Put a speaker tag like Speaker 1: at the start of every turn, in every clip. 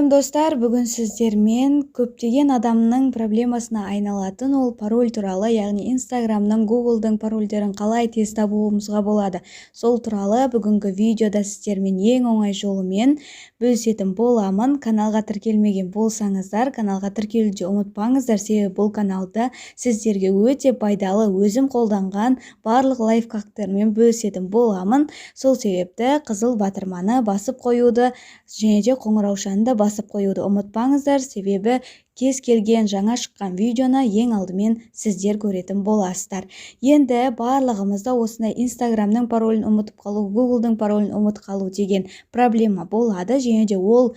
Speaker 1: Салам достар, бүгін сіздермен көптеген адамның проблемасына айналатын ол пароль туралы, яғни Instagramның, Google'дың парольдерін қалай тез табуымызға болады. Сол туралы бүгінгі видеода сіздермен ең оңай жолымен бөлісетін боламын. Каналға тіркелмеген болсаңыздар, каналға тіркелуді ұмытпаңыздар, себебі бұл каналда сіздерге өте пайдалы, өзім қолданған барлық лайфхактермен бөлісетін боламын. Сол себепті қызыл батырманы басып қоюды және де қоңыраушаны басып қоюды ұмытпаңыздар, себебі кез келген жаңа шыққан видеоны ең алдымен сіздер көретін боласыздар. Енді барлығымызда осындай Instagramның паролін ұмытып қалу, Google'дың паролін ұмытып қалу деген проблема болады, және де ол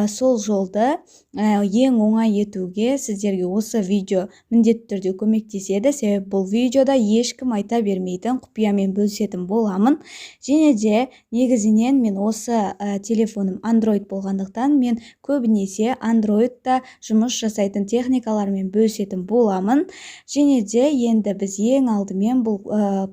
Speaker 1: сол жолды ең оңай етуге сіздерге осы видео міндетті түрде көмектеседі, себебі бұл видеода ешкім айта бермейтін құпиямен бөлісетін боламын. Және де негізінен мен осы телефоным Android болғандықтан мен көбінесе Androidта жұмыс жасайтын техникалармен бөлісетін боламын. Және де енді біз ең алдымен бұл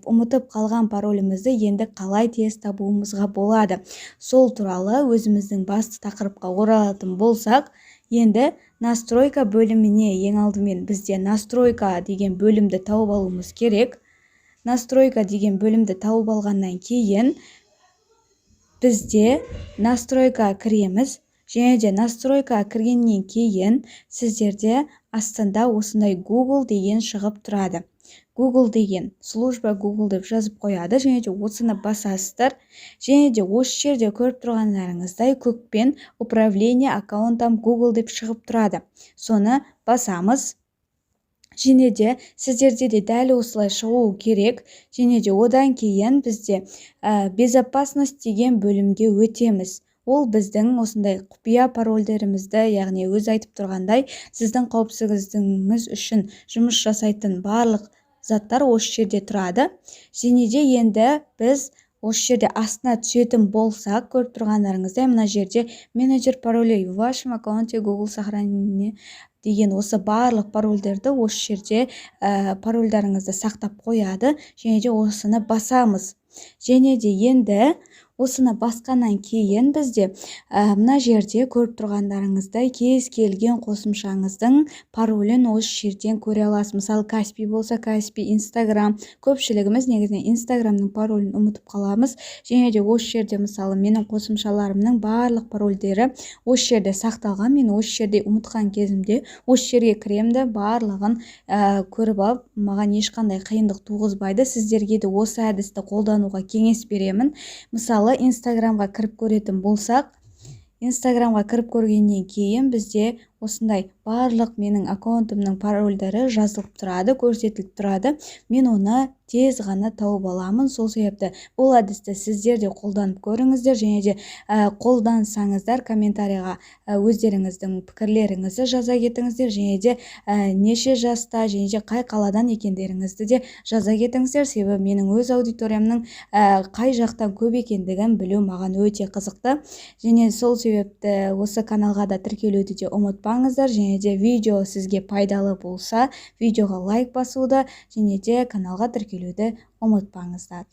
Speaker 1: ұмытып қалған паролімізді енді қалай тез табуымызға болады. Сол туралы өзіміздің басты тақырыпқа оралатын болсақ, енді настройка бөліміне ең алдымен бізде настройка деген бөлімді тауып алуымыз керек. Настройка деген бөлімді тауып алғаннан кейін бізде настройка кіреміз. Және де настройка кіргеннен кейін сіздерде астында осындай Google деген шығып тұрады. Google деген служба Google деп жазып қояды, және де осыны басасыздар. Және де осы жерде көріп тұрғандарыңыздай көкпен управление аккаунтам Google деп шығып тұрады. Соны басамыз. Және де сіздерде де дәл осылай шығу керек. Және де одан кейін бізде безопасность деген бөлімге өтеміз. Ол біздің осындай құпия парольдерімізді, яғни өз айтып тұрғандай, сіздің қауіпсіздігіңіз үшін жұмыс жасайтын барлық заттар осы жерде тұрады. Және де енді біз осы жерде астына түсетін болсақ, көріп тұрғандарыңыздай, мына жерде менеджер паролей в вашем аккаунте Google сохранение деген осы барлық парольдерді осы жерде парольдарыңызды сақтап қояды. Және де осыны басамыз. Және де енді осыны басқаннан кейін бізде мына жерде көріп тұрғандарыңыздай кез келген қосымшаңыздың паролін осы жерден көре аласыз. Мысалы, Каспи болса, Каспи, Instagram. Көпшілігіміз негізінен Instagramның паролін ұмытып қаламыз. Және де осы жерде мысалы менің қосымшаларымның барлық парольдері осы жерде сақталған. Мен осы жерде ұмытқан кезімде осы жерге кіремді, барлығын көріп алып, маған ешқандай қиындық туғызбайды. Сіздерге де осы әдісті қолдануға кеңес беремін. Мысалы, Instagramға кіріп көретін болсақ, Instagramға кіріп көргеннен кейін бізде осындай барлық менің аккаунтымның парольдері жазылып тұрады, көрсетіліп тұрады. Мен оны тез ғана тауып аламын. Сол себепті бұл әдісті сіздер де қолданып көріңіздер. Және де қолдансаңыздар комментарийға өздеріңіздің пікірлеріңізді жаза кетіңіздер. Және де неше жаста, және де қай қаладан екендеріңізді де жаза кетіңіздер. Себебі менің өз аудиториямның қай жақтан көп екендігін білу маған өте қызықты. Және сол себепті осы каналға да тіркелуді де ұмытпаңыздар. Және де видео сізге пайдалы болса, видеоға лайк басуды және де каналға тіркелуді ұмытпаңыздар.